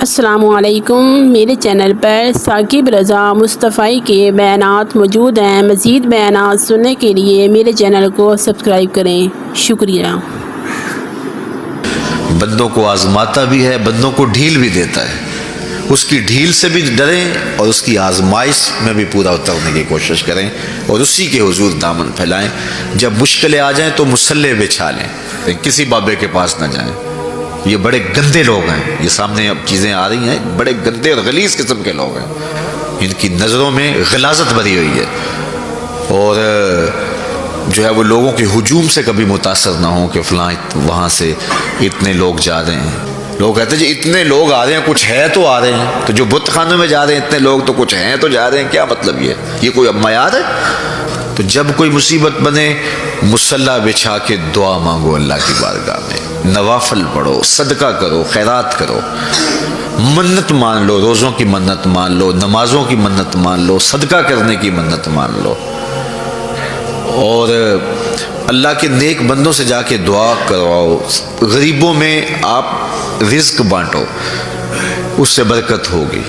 السلام علیکم، میرے چینل پر ثاقب رضا مصطفی کے بیانات موجود ہیں۔ مزید بیانات سننے کے لیے میرے چینل کو سبسکرائب کریں۔ شکریہ۔ بندوں کو آزماتا بھی ہے، بندوں کو ڈھیل بھی دیتا ہے۔ اس کی ڈھیل سے بھی ڈریں اور اس کی آزمائش میں بھی پورا اترنے کی کوشش کریں اور اسی کے حضور دامن پھیلائیں۔ جب مشکلیں آ جائیں تو مسلح بچھا لیں، کسی بابے کے پاس نہ جائیں۔ یہ بڑے گندے لوگ ہیں، یہ سامنے اب چیزیں آ رہی ہیں، بڑے گندے اور غلیظ قسم کے لوگ ہیں، ان کی نظروں میں غلاظت بھری ہوئی ہے، اور جو ہے وہ لوگوں کے ہجوم سے کبھی متاثر نہ ہوں کہ فلاں وہاں سے اتنے لوگ جا رہے ہیں۔ لوگ کہتے ہیں جی اتنے لوگ آ رہے ہیں، کچھ ہے تو آ رہے ہیں، تو جو بت خانوں میں جا رہے ہیں اتنے لوگ تو کچھ ہیں تو جا رہے ہیں، کیا مطلب یہ کوئی اب معیار ہے؟ تو جب کوئی مصیبت بنے مصلح بچھا کے دعا مانگو اللہ کی بارگاہ میں، نوافل پڑھو، صدقہ کرو، خیرات کرو، منت مان لو، روزوں کی منت مان لو، نمازوں کی منت مان لو، صدقہ کرنے کی منت مان لو، اور اللہ کے نیک بندوں سے جا کے دعا کرواؤ۔ غریبوں میں آپ رزق بانٹو، اس سے برکت ہوگی،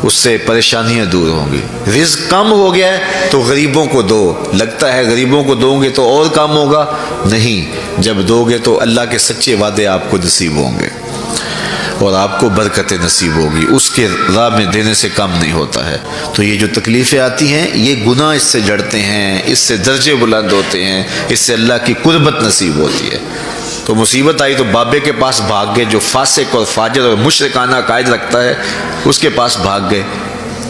اس سے پریشانیاں دور ہوں گی۔ رزق کم ہو گیا ہے تو غریبوں کو دو، لگتا ہے غریبوں کو دو گے تو اور کم ہوگا، نہیں، جب دو گے تو اللہ کے سچے وعدے آپ کو نصیب ہوں گے اور آپ کو برکتیں نصیب ہوگی، اس کے راہ میں دینے سے کم نہیں ہوتا ہے۔ تو یہ جو تکلیفیں آتی ہیں یہ گناہ اس سے جڑتے ہیں، اس سے درجے بلند ہوتے ہیں، اس سے اللہ کی قربت نصیب ہوتی ہے۔ تو مصیبت آئی تو بابے کے پاس بھاگ گئے، جو فاسق اور فاجر اور مشرکانہ عقائد رکھتا ہے اس کے پاس بھاگ گئے،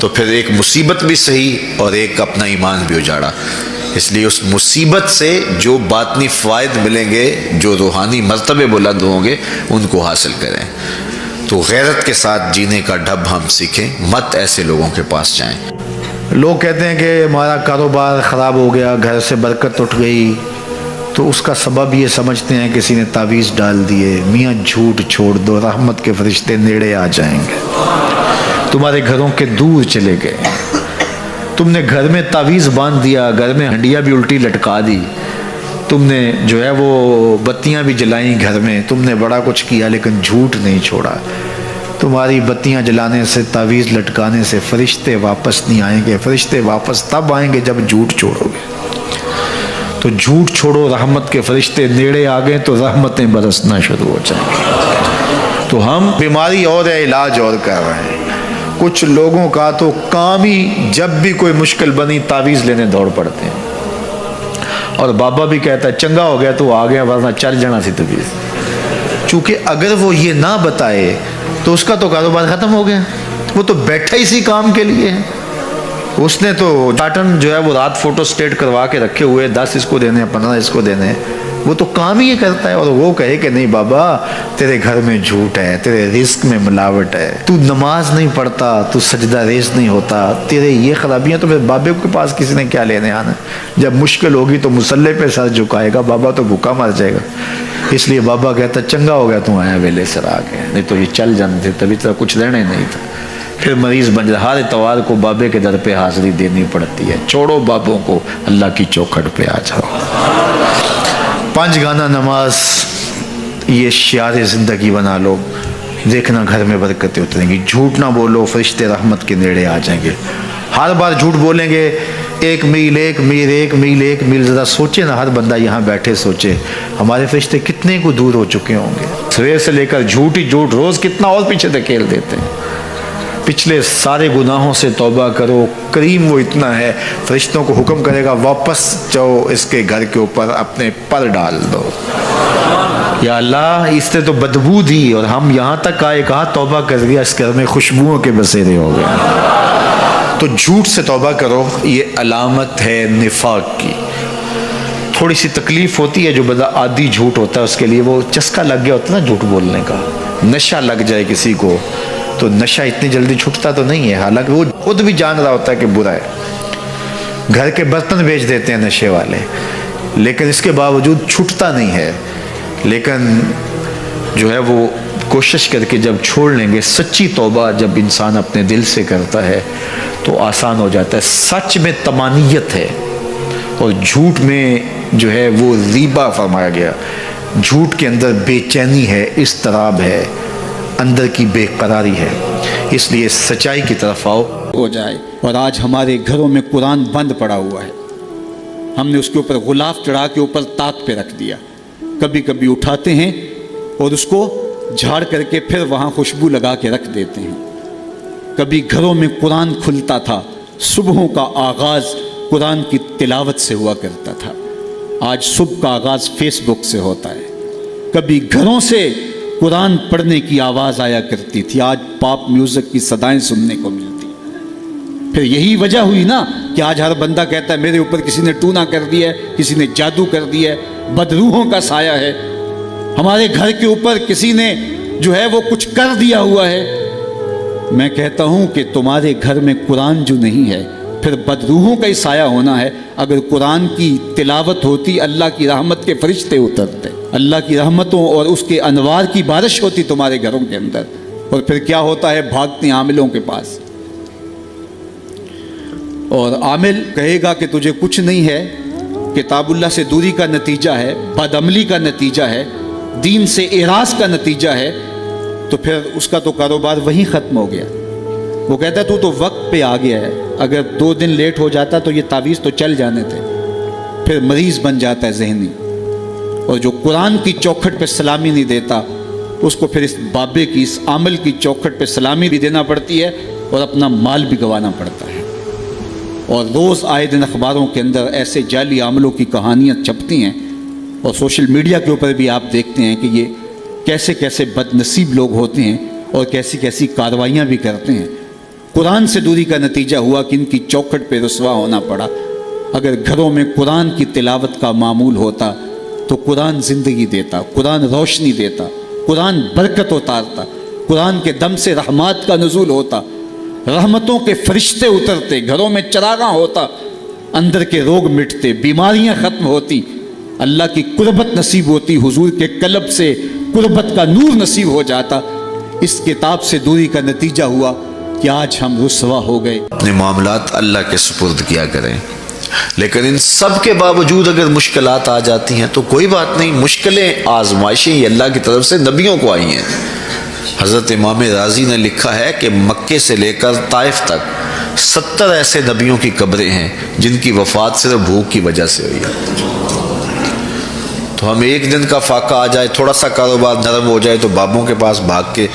تو پھر ایک مصیبت بھی صحیح اور ایک اپنا ایمان بھی اجاڑا۔ اس لیے اس مصیبت سے جو باطنی فوائد ملیں گے، جو روحانی مرتبے بلند ہوں گے، ان کو حاصل کریں۔ تو غیرت کے ساتھ جینے کا ڈھب ہم سیکھیں، مت ایسے لوگوں کے پاس جائیں۔ لوگ کہتے ہیں کہ ہمارا کاروبار خراب ہو گیا، گھر سے برکت اٹھ گئی، تو اس کا سبب یہ سمجھتے ہیں کسی نے تعویذ ڈال دیے۔ میاں جھوٹ چھوڑ دو، رحمت کے فرشتے نیڑے آ جائیں گے، تمہارے گھروں کے دور چلے گئے۔ تم نے گھر میں تعویذ باندھ دیا، گھر میں ہنڈیا بھی الٹی لٹکا دی، تم نے جو ہے وہ بتیاں بھی جلائیں گھر میں، تم نے بڑا کچھ کیا لیکن جھوٹ نہیں چھوڑا۔ تمہاری بتیاں جلانے سے، تعویذ لٹکانے سے فرشتے واپس نہیں آئیں گے۔ فرشتے واپس تب آئیں گے جب جھوٹ چھوڑو گے۔ تو جھوٹ چھوڑو، رحمت کے فرشتے نیڑے آ گئے تو رحمتیں برسنا شروع ہو جائیں گی۔ تو ہم بیماری اور ہے، علاج اور کر رہے ہیں۔ کچھ لوگوں کا تو کام ہی جب بھی کوئی مشکل بنی تعویذ لینے دوڑ پڑتے ہیں، اور بابا بھی کہتا ہے چنگا ہو گیا تو آ گیا، ورنہ چل جانا سی تعویذ۔ چونکہ اگر وہ یہ نہ بتائے تو اس کا تو کاروبار ختم ہو گیا، وہ تو بیٹھا اسی کام کے لیے ہے۔ اس نے تو ٹاٹن جو ہے وہ رات فوٹو سٹیٹ کروا کے رکھے ہوئے، 10 اس کو دینے، 15 اس کو دینے، وہ تو کام ہی یہ کرتا ہے۔ اور وہ کہے کہ نہیں بابا تیرے گھر میں جھوٹ ہے، تیرے رزق میں ملاوٹ ہے، تو نماز نہیں پڑھتا، تو سجدہ ریز نہیں ہوتا، تیرے یہ خرابیاں، تو پھر بابے کے پاس کسی نے کیا لینے آنا؟ جب مشکل ہوگی تو مصلے پہ سر جھکائے گا، بابا تو بھوکا مر جائے گا۔ اس لیے بابا کہتا چنگا ہو گیا تم آیا ویلے سر آ گئے، نہیں تو یہ چل جانے تھے، تبھی تو کچھ لینا ہی نہیں تھا۔ پھر مریض بن جائے، ہر اتوار کو بابے کے در پہ حاضری دینی پڑتی ہے۔ چھوڑو بابوں کو، اللہ کی چوکھٹ پہ آ جاؤ۔ 5 گانا نماز یہ شعار زندگی بنا لو، دیکھنا گھر میں برکتیں اتریں گی۔ جھوٹ نہ بولو، فرشتے رحمت کے نیڑے آ جائیں گے۔ ہر بار جھوٹ بولیں گے، 1 میل 1 میل 1 میل 1 میل، ذرا سوچے نا، ہر بندہ یہاں بیٹھے سوچے ہمارے فرشتے کتنے کو دور ہو چکے ہوں گے۔ سویر سے لے کر جھوٹ ہی جھوٹ، روز کتنا اور پیچھے دھکیل دیتے ہیں۔ پچھلے سارے گناہوں سے توبہ کرو، کریم وہ اتنا ہے، فرشتوں کو حکم کرے گا واپس جاؤ، اس کے گھر کے اوپر اپنے پر ڈال دو۔ یا اللہ اس نے تو بدبو دی اور ہم یہاں تک آئے، کہا توبہ کر دیا، اس گھر میں خوشبوؤں کے بسیرے ہو گئے۔ تو جھوٹ سے توبہ کرو، یہ علامت ہے نفاق کی۔ تھوڑی سی تکلیف ہوتی ہے، جو بندہ عادی جھوٹ ہوتا ہے اس کے لیے وہ چسکا لگ گیا ہوتا ہے نا جھوٹ بولنے کا۔ نشہ لگ جائے کسی کو تو نشہ اتنی جلدی چھوٹتا تو نہیں ہے، حالانکہ وہ خود بھی جان رہا ہوتا ہے کہ برا ہے۔ گھر کے برتن بیچ دیتے ہیں نشے والے، لیکن اس کے باوجود چھوٹتا نہیں ہے۔ لیکن جو ہے وہ کوشش کر کے جب چھوڑ لیں گے، سچی توبہ جب انسان اپنے دل سے کرتا ہے تو آسان ہو جاتا ہے۔ سچ میں طمانیت ہے اور جھوٹ میں جو ہے وہ ریبہ فرمایا گیا، جھوٹ کے اندر بے چینی ہے، اضطراب ہے، اندر کی بے قراری ہے، اس لیے سچائی کی طرف آؤ ہو جائے۔ اور آج ہمارے گھروں میں قرآن بند پڑا ہوا ہے، ہم نے اس کے اوپر غلاف چڑھا کے اوپر طاق پہ رکھ دیا، کبھی کبھی اٹھاتے ہیں اور اس کو جھاڑ کر کے پھر وہاں خوشبو لگا کے رکھ دیتے ہیں۔ کبھی گھروں میں قرآن کھلتا تھا، صبحوں کا آغاز قرآن کی تلاوت سے ہوا کرتا تھا، آج صبح کا آغاز فیس بک سے ہوتا ہے۔ کبھی گھروں سے قرآن پڑھنے کی آواز آیا کرتی تھی، آج پاپ میوزک کی صدائیں سننے کو ملتی۔ پھر یہی وجہ ہوئی نا کہ آج ہر بندہ کہتا ہے میرے اوپر کسی نے ٹونا کر دیا ہے، کسی نے جادو کر دیا ہے، بدروحوں کا سایہ ہے، ہمارے گھر کے اوپر کسی نے جو ہے وہ کچھ کر دیا ہوا ہے۔ میں کہتا ہوں کہ تمہارے گھر میں قرآن جو نہیں ہے، پھر بدروحوں کا ہی سایہ ہونا ہے۔ اگر قرآن کی تلاوت ہوتی، اللہ کی رحمت کے فرشتے اترتے، اللہ کی رحمتوں اور اس کے انوار کی بارش ہوتی تمہارے گھروں کے اندر، اور پھر کیا ہوتا ہے، بھاگتے ہیں عاملوں کے پاس، اور عامل کہے گا کہ تجھے کچھ نہیں ہے، کتاب اللہ سے دوری کا نتیجہ ہے، بد عملی کا نتیجہ ہے، دین سے اعراض کا نتیجہ ہے، تو پھر اس کا تو کاروبار وہیں ختم ہو گیا۔ وہ کہتا ہے تو وقت پہ آ گیا ہے، اگر 2 دن لیٹ ہو جاتا تو یہ تعویذ تو چل جانے تھے۔ پھر مریض بن جاتا ہے ذہنی، اور جو قرآن کی چوکھٹ پہ سلامی نہیں دیتا، اس کو پھر اس بابے کی، اس عامل کی چوکھٹ پہ سلامی بھی دینا پڑتی ہے اور اپنا مال بھی گنوانا پڑتا ہے۔ اور روز آئے دن اخباروں کے اندر ایسے جعلی عاملوں کی کہانیاں چھپتی ہیں، اور سوشل میڈیا کے اوپر بھی آپ دیکھتے ہیں کہ یہ کیسے کیسے بد نصیب لوگ ہوتے ہیں اور کیسی کیسی کارروائیاں بھی کرتے ہیں۔ قرآن سے دوری کا نتیجہ ہوا کہ ان کی چوکھٹ پہ رسوا ہونا پڑا۔ اگر گھروں میں قرآن کی تلاوت کا معمول ہوتا تو قرآن زندگی دیتا، قرآن روشنی دیتا، قرآن برکت اتارتا، قرآن کے دم سے رحمات کا نزول ہوتا، رحمتوں کے فرشتے اترتے، گھروں میں چراغاں ہوتا، اندر کے روگ مٹتے، بیماریاں ختم ہوتی، اللہ کی قربت نصیب ہوتی، حضور کے قلب سے قربت کا نور نصیب ہو جاتا۔ اس کتاب سے دوری کا نتیجہ ہوا کہ آج ہم رسوا ہو گئے۔ اپنے معاملات اللہ کے سپرد کیا کریں، لیکن ان سب کے باوجود اگر مشکلات آ جاتی ہیں تو کوئی بات نہیں، مشکلیں آزمائشیں یہ اللہ کی طرف سے نبیوں کو آئی ہیں۔ حضرت امام رازی نے لکھا ہے کہ مکے سے لے کر طائف تک 70 ایسے نبیوں کی قبریں ہیں جن کی وفات صرف بھوک کی وجہ سے ہوئی ہے۔ تو ہم ایک دن کا فاقہ آ جائے، تھوڑا سا کاروبار نرم ہو جائے تو بابوں کے پاس بھاگ کے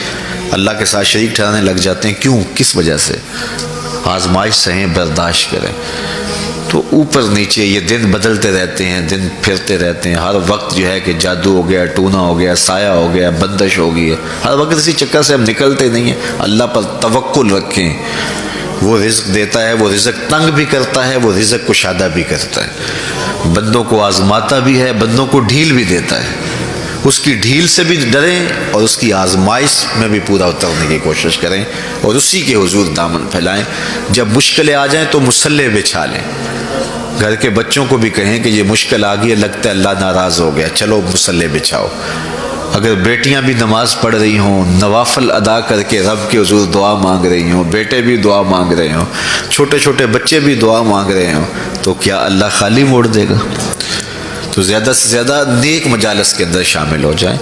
اللہ کے ساتھ شریک ٹھہرانے لگ جاتے ہیں۔ کیوں؟ کس وجہ سے؟ آزمائش سہیں، برداشت کریں۔ تو اوپر نیچے یہ دن بدلتے رہتے ہیں، دن پھرتے رہتے ہیں، ہر وقت جو ہے کہ جادو ہو گیا، ٹونا ہو گیا، سایہ ہو گیا، بندش ہو گئی ہے، ہر وقت اسی چکر سے ہم نکلتے نہیں ہیں۔ اللہ پر توکل رکھیں، وہ رزق دیتا ہے، وہ رزق تنگ بھی کرتا ہے، وہ رزق کشادہ بھی کرتا ہے، بندوں کو آزماتا بھی ہے، بندوں کو ڈھیل بھی دیتا ہے۔ اس کی ڈھیل سے بھی ڈریں اور اس کی آزمائش میں بھی پورا اترنے کی کوشش کریں، اور اسی کے حضور دامن پھیلائیں۔ جب مشکلیں آ جائیں تو مسلح بچھا لیں، گھر کے بچوں کو بھی کہیں کہ یہ مشکل آ گئی، لگتا ہے اللہ ناراض ہو گیا، چلو مسلح بچھاؤ۔ اگر بیٹیاں بھی نماز پڑھ رہی ہوں، نوافل ادا کر کے رب کے حضور دعا مانگ رہی ہوں، بیٹے بھی دعا مانگ رہے ہوں، چھوٹے چھوٹے بچے بھی دعا مانگ رہے ہوں، تو کیا اللہ خالی موڑ دے گا؟ تو زیادہ سے زیادہ نیک مجالس کے اندر شامل ہو جائیں۔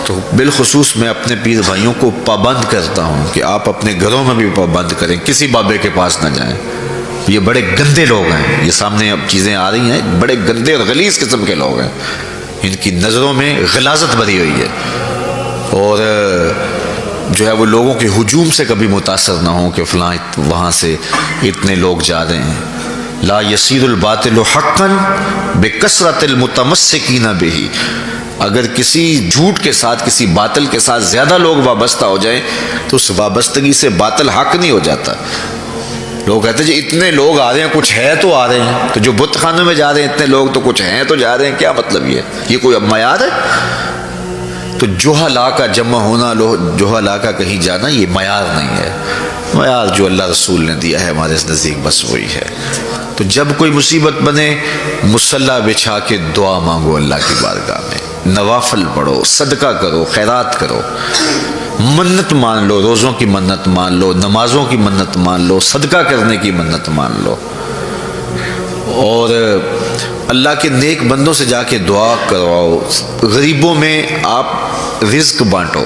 تو بالخصوص میں اپنے پیر بھائیوں کو پابند کرتا ہوں کہ آپ اپنے گھروں میں بھی پابند کریں، کسی بابے کے پاس نہ جائیں۔ یہ بڑے گندے لوگ ہیں، یہ سامنے اب چیزیں آ رہی ہیں، بڑے گندے اور غلیظ قسم کے لوگ ہیں، ان کی نظروں میں غلاظت بھری ہوئی ہے، اور جو ہے وہ لوگوں کے ہجوم سے کبھی متاثر نہ ہوں کہ فلاں وہاں سے اتنے لوگ جا رہے ہیں۔ لا یصیر الباطل حقا بکثرت المتمسکین بہ، اگر کسی جھوٹ کے ساتھ، کسی باطل کے ساتھ زیادہ لوگ وابستہ ہو جائیں تو اس وابستگی سے باطل حق نہیں ہو جاتا۔ لوگ کہتے ہیں جی اتنے لوگ آ رہے ہیں، کچھ ہے تو آ رہے ہیں، تو جو بت خانے میں جا رہے ہیں اتنے لوگ تو کچھ ہیں تو جا رہے ہیں، کیا مطلب یہ کوئی اب معیار ہے؟ تو جوہلا کا جمع ہونا، جوہلا کا کہیں جانا، یہ معیار نہیں ہے۔ معیار جو اللہ رسول نے دیا ہے ہمارے نزدیک بس وہی ہے۔ تو جب کوئی مصیبت بنے، مصلی بچھا کے دعا مانگو اللہ کی بارگاہ میں، نوافل پڑھو، صدقہ کرو، خیرات کرو، منت مان لو، روزوں کی منت مان لو، نمازوں کی منت مان لو، صدقہ کرنے کی منت مان لو، اور اللہ کے نیک بندوں سے جا کے دعا کرواؤ۔ غریبوں میں آپ رزق بانٹو،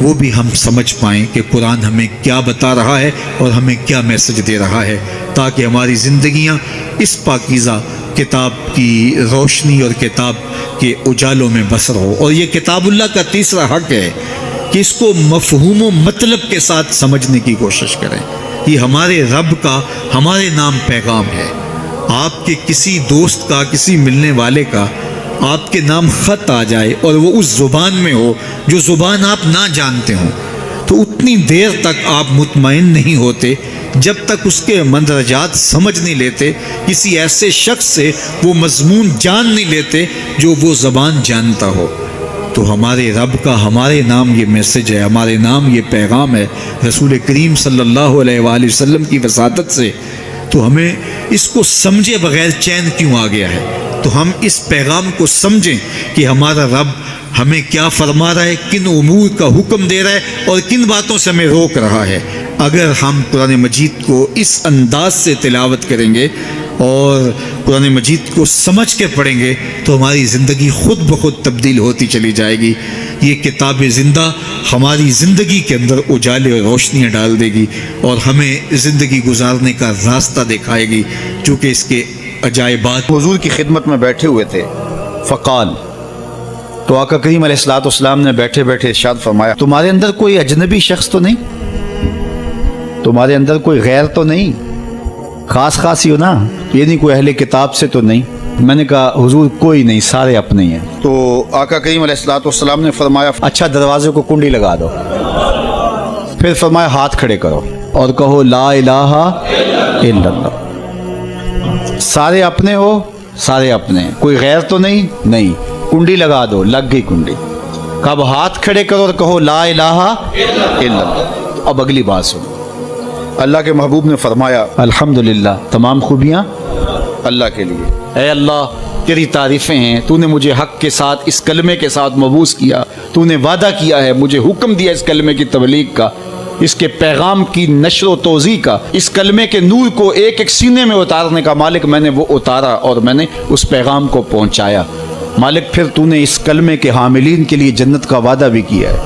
وہ بھی ہم سمجھ پائیں کہ قرآن ہمیں کیا بتا رہا ہے اور ہمیں کیا میسج دے رہا ہے، تاکہ ہماری زندگیاں اس پاکیزہ کتاب کی روشنی اور کتاب کے اجالوں میں بسر ہو۔ اور یہ کتاب اللہ کا تیسرا حق ہے کہ اس کو مفہوم و مطلب کے ساتھ سمجھنے کی کوشش کریں۔ یہ ہمارے رب کا ہمارے نام پیغام ہے۔ آپ کے کسی دوست کا، کسی ملنے والے کا آپ کے نام خط آ جائے اور وہ اس زبان میں ہو جو زبان آپ نہ جانتے ہوں، تو اتنی دیر تک آپ مطمئن نہیں ہوتے جب تک اس کے مندرجات سمجھ نہیں لیتے، کسی ایسے شخص سے وہ مضمون جان نہیں لیتے جو وہ زبان جانتا ہو۔ تو ہمارے رب کا ہمارے نام یہ میسج ہے، ہمارے نام یہ پیغام ہے رسول کریم صلی اللہ علیہ وآلہ وسلم کی وساطت سے۔ تو ہمیں اس کو سمجھے بغیر چین کیوں آ گیا ہے؟ تو ہم اس پیغام کو سمجھیں کہ ہمارا رب ہمیں کیا فرما رہا ہے، کن امور کا حکم دے رہا ہے اور کن باتوں سے ہمیں روک رہا ہے۔ اگر ہم قرآن مجید کو اس انداز سے تلاوت کریں گے اور قرآن مجید کو سمجھ کے پڑھیں گے تو ہماری زندگی خود بخود تبدیل ہوتی چلی جائے گی۔ یہ کتاب زندہ ہماری زندگی کے اندر اجالے اور روشنیاں ڈال دے گی اور ہمیں زندگی گزارنے کا راستہ دکھائے گی، چونکہ اس کے عجائبات۔ حضور کی خدمت میں بیٹھے ہوئے تھے، فقال، تو آقا کریم علیہ الصلوۃ والسلام نے بیٹھے بیٹھے ارشاد فرمایا، تمہارے اندر کوئی اجنبی شخص تو نہیں؟ تمہارے اندر کوئی غیر تو نہیں؟ خاص ہی ہو نا، یہ نہیں کوئی اہل کتاب سے تو نہیں؟ میں نے کہا حضور کوئی نہیں، سارے اپنے ہی ہیں۔ تو آقا کریم علیہ الصلوۃ والسلام نے فرمایا، اچھا دروازے کو کنڈی لگا دو۔ پھر فرمایا ہاتھ کھڑے کرو اور کہو لا الہ الا اللہ۔ سارے اپنے ہو؟ سارے اپنے ہیں، کوئی غیر تو نہیں؟ نہیں۔ کنڈی لگا دو، لگ گئی کنڈی۔ کب ہاتھ کھڑے کرو اور کہو لا الہ الا اللہ۔ اب اگلی بات سنو، اللہ کے محبوب نے فرمایا الحمدللہ، تمام خوبیاں اللہ کے لیے۔ اے اللہ تیری تعریفیں ہیں، تو نے مجھے حق کے ساتھ اس کلمے کے ساتھ مبعوث کیا، تو نے وعدہ کیا ہے، مجھے حکم دیا اس کلمے کی تبلیغ کا، اس کے پیغام کی نشر و توزیع کا، اس کلمے کے نور کو ایک ایک سینے میں اتارنے کا۔ مالک میں نے وہ اتارا اور میں نے اس پیغام کو پہنچایا۔ مالک پھر تو نے اس کلمے کے حاملین کے لیے جنت کا وعدہ بھی کیا ہے،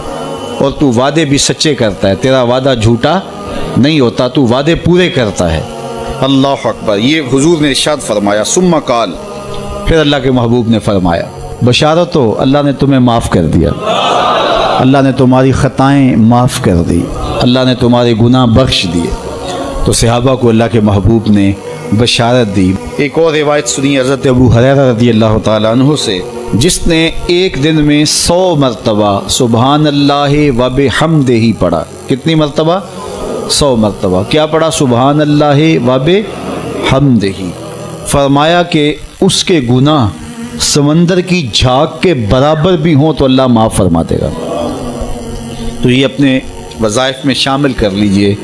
اور تو وعدے بھی سچے کرتا ہے، تیرا وعدہ جھوٹا نہیں ہوتا، تو وعدے پورے کرتا ہے۔ اللہ اکبر، یہ حضور نے ارشاد فرمایا۔ ثم قال، پھر اللہ کے محبوب نے فرمایا، بشارت ہو، اللہ نے تمہیں معاف کر دیا، اللہ نے تمہاری خطائیں معاف کر دی، اللہ نے تمہارے گناہ بخش دیے۔ تو صحابہ کو اللہ کے محبوب نے بشارت دی۔ ایک اور روایت سنی حضرت ابو ہریرہ رضی اللہ تعالیٰ عنہ سے، جس نے ایک دن میں 100 مرتبہ سبحان اللہ و بحمدہ پڑھا۔ کتنی مرتبہ؟ 100 مرتبہ۔ کیا پڑھا؟ سبحان اللہ و بحمدہ۔ فرمایا کہ اس کے گناہ سمندر کی جھاگ کے برابر بھی ہوں تو اللہ معاف فرما دے گا۔ تو یہ اپنے وظائف میں شامل کر لیجئے،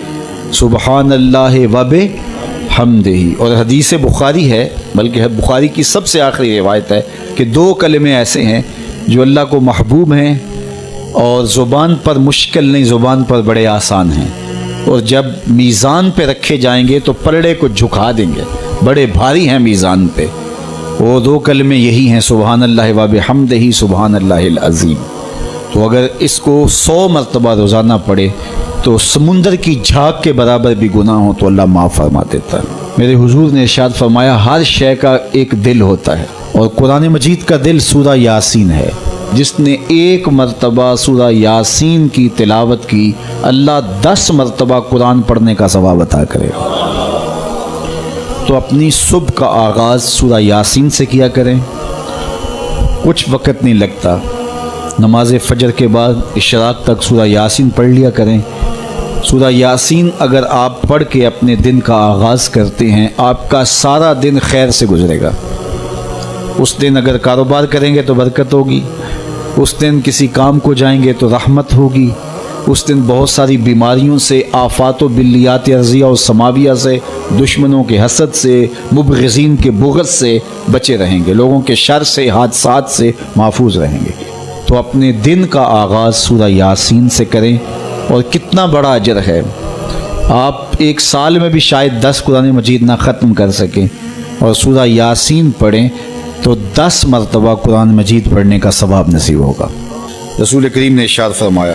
سبحان اللہ و بحمدہ۔ اور حدیث بخاری ہے، بلکہ بخاری کی سب سے آخری روایت ہے کہ 2 کلمے ایسے ہیں جو اللہ کو محبوب ہیں اور زبان پر مشکل نہیں، زبان پر بڑے آسان ہیں، اور جب میزان پہ رکھے جائیں گے تو پلڑے کو جھکا دیں گے، بڑے بھاری ہیں میزان پہ۔ وہ 2 کلمے یہی ہیں، سبحان اللہ و بحمدہ، سبحان اللہ العظیم۔ تو اگر اس کو 100 مرتبہ روزانہ پڑھے تو سمندر کی جھاگ کے برابر بھی گناہ ہوں تو اللہ معاف فرما دیتا ہے۔ میرے حضور نے ارشاد فرمایا، ہر شے کا ایک دل ہوتا ہے، اور قرآن مجید کا دل سورہ یاسین ہے۔ جس نے 1 مرتبہ سورہ یاسین کی تلاوت کی، اللہ 10 مرتبہ قرآن پڑھنے کا ثواب عطا کرے گا۔ تو اپنی صبح کا آغاز سورہ یاسین سے کیا کریں، کچھ وقت نہیں لگتا، نماز فجر کے بعد اشراق تک سورہ یاسین پڑھ لیا کریں۔ سورہ یاسین اگر آپ پڑھ کے اپنے دن کا آغاز کرتے ہیں، آپ کا سارا دن خیر سے گزرے گا۔ اس دن اگر کاروبار کریں گے تو برکت ہوگی، اس دن کسی کام کو جائیں گے تو رحمت ہوگی، اس دن بہت ساری بیماریوں سے، آفات و بلیات ارضیہ و سماویہ سے، دشمنوں کے حسد سے، مبغضین کے بغض سے بچے رہیں گے، لوگوں کے شر سے، حادثات سے محفوظ رہیں گے۔ تو اپنے دن کا آغاز سورہ یاسین سے کریں، اور کتنا بڑا اجر ہے۔ آپ 1 سال میں بھی شاید 10 قرآن مجید نہ ختم کر سکیں، اور سورہ یاسین پڑھیں تو 10 مرتبہ قرآن مجید پڑھنے کا ثواب نصیب ہوگا۔ رسول کریم نے ارشاد فرمایا،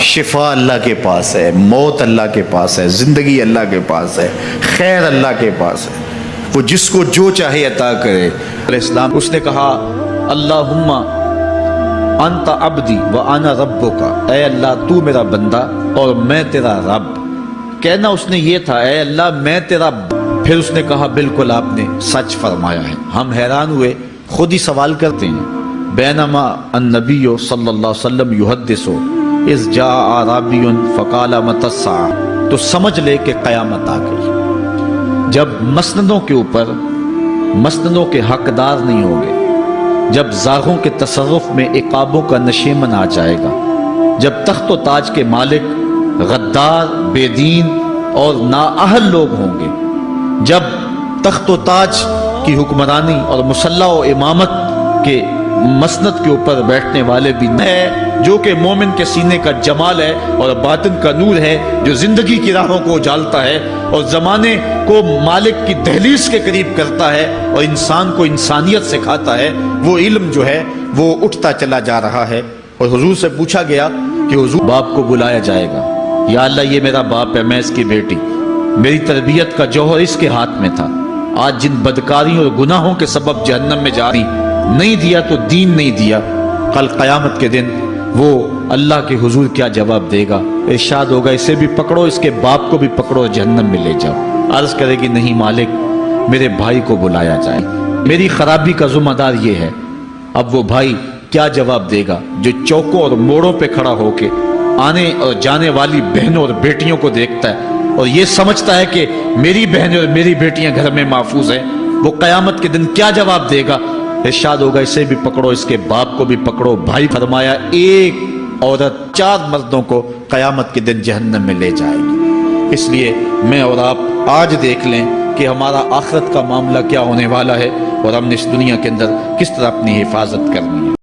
شفا اللہ کے پاس ہے، موت اللہ کے پاس ہے، زندگی اللہ کے پاس ہے، خیر اللہ کے پاس ہے، وہ جس کو جو چاہے عطا کرے۔ علیہ السلام اس نے کہا اللہم انت عبدی و انا ربک، اے اللہ تو میرا بندہ اور میں تیرا رب۔ کہنا اس نے یہ تھا اے اللہ میں تیرا پھر اس نے کہا بالکل آپ نے سچ فرمایا ہے۔ ہم حیران ہوئے، خود ہی سوال کرتے ہیں بینما النبی صلی اللہ علیہ وسلم یحدث اذ جاء اعرابی فقال متی الساعہ، تو سمجھ لے کہ قیامت آ گئی۔ جب مسندوں کے اوپر مسندوں کے حقدار نہیں ہوں گے، جب زاغوں کے تصرف میں عقابوں کا نشیمن آ جائے گا، جب تخت و تاج کے مالک غدار، بے دین اور نااہل لوگ ہوں گے، جب تخت و تاج کی حکمرانی اور مسلح و امامت کے مسند کے اوپر بیٹھنے والے بھی ہے، جو کہ مومن کے سینے کا جمال ہے اور باطن کا نور ہے، جو زندگی کی راہوں کو اجالتا ہے اور زمانے کو مالک کی دہلیز کے قریب کرتا ہے اور انسان کو انسانیت سکھاتا ہے، وہ علم جو ہے وہ اٹھتا چلا جا رہا ہے۔ اور حضور سے پوچھا گیا کہ حضور باپ کو بلایا جائے گا، یا اللہ یہ میرا باپ ہے، میں اس کی بیٹی، میری تربیت کا جوہر اس کے ہاتھ میں تھا، آج جن بدکاریوں اور گناہوں کے سبب جہنم میں جاری نہیں دیا تو دین نہیں دیا، کل قیامت کے دن وہ اللہ کے حضور کیا جواب دے گا؟ ارشاد ہوگا اسے بھی پکڑو، اس کے باپ کو بھی پکڑو اور جہنم میں لے جاؤ۔ عرض کرے گی نہیں مالک، میرے بھائی کو بلایا جائے، میری خرابی کا ذمہ دار یہ ہے۔ اب وہ بھائی کیا جواب دے گا جو چوکوں اور موڑوں پہ کھڑا ہو کے آنے اور جانے والی بہنوں اور بیٹیوں کو دیکھتا ہے اور یہ سمجھتا ہے کہ میری بہنیں اور میری بیٹیاں گھر میں محفوظ ہیں؟ وہ قیامت کے دن کیا جواب دے گا؟ ارشاد ہوگا اسے بھی پکڑو، اس کے باپ کو بھی پکڑو۔ بھائی فرمایا ایک عورت 4 مردوں کو قیامت کے دن جہنم میں لے جائے گی۔ اس لیے میں اور آپ آج دیکھ لیں کہ ہمارا آخرت کا معاملہ کیا ہونے والا ہے اور ہم نے اس دنیا کے اندر کس طرح اپنی حفاظت کرنی ہے۔